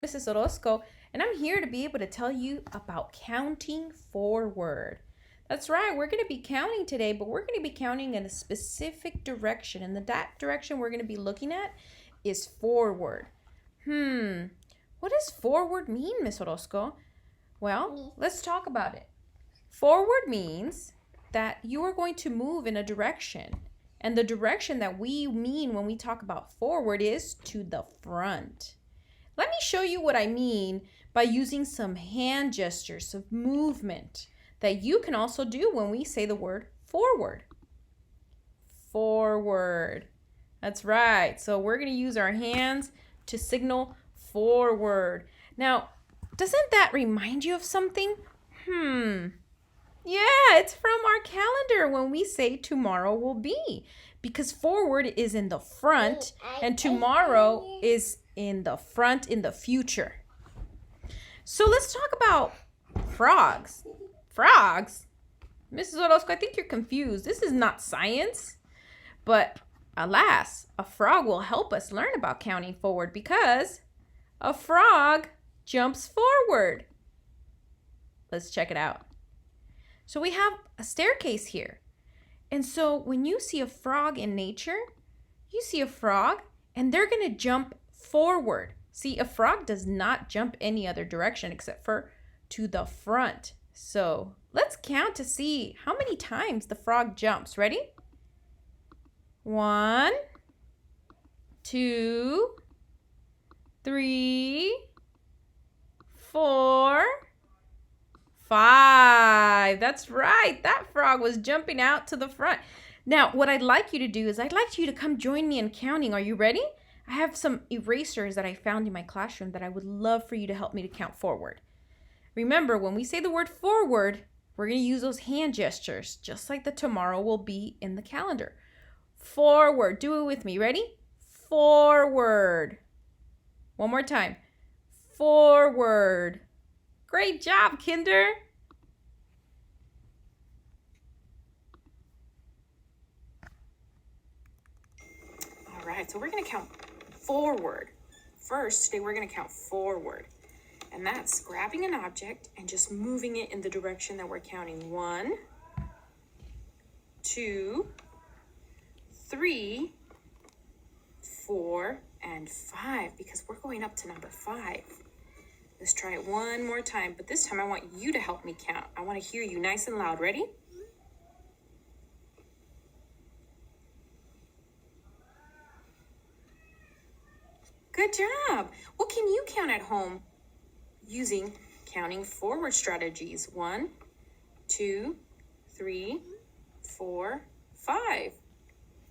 Mrs. Orozco, and I'm here to be able to tell you about counting forward. That's right, we're going to be counting today, but we're going to be counting in a specific direction, and that direction we're going to be looking at is forward. What does forward mean, Miss Orozco? Well, let's talk about it. Forward means that you are going to move in a direction. And the direction that we mean when we talk about forward is to the front. Let me show you what I mean by using some hand gestures of movement that you can also do when we say the word forward. Forward. That's right. So we're going to use our hands to signal forward. Now, doesn't that remind you of something? Yeah, it's from our calendar when we say tomorrow will be. Because forward is in the front and tomorrow is in the front in the future. So let's talk about frogs. Frogs? Mrs. Orozco, I think you're confused. This is not science. But alas, a frog will help us learn about counting forward because a frog jumps forward. Let's check it out. So we have a staircase here. And so when you see a frog in nature, you see a frog and they're going to jump forward. See, a frog does not jump any other direction except for to the front. So let's count to see how many times the frog jumps. Ready? 1, 2, 3, 4, 5. That's right. That frog was jumping out to the front. Now, what I'd like you to do is I'd like you to come join me in counting. Are you ready? I have some erasers that I found in my classroom that I would love for you to help me to count forward. Remember, when we say the word forward, we're going to use those hand gestures, just like the tomorrow will be in the calendar. Forward. Do it with me. Ready? Forward. One more time. Forward. Great job, Kinder. All right, so we're going to count forward. First, today we're going to count forward. And that's grabbing an object and just moving it in the direction that we're counting. 1, 2, 3, 4, and 5, because we're going up to number 5. Let's try it one more time, but this time I want you to help me count. I want to hear you nice and loud. Ready? Good job. What can you count at home using counting forward strategies? 1, 2, 3, 4, 5.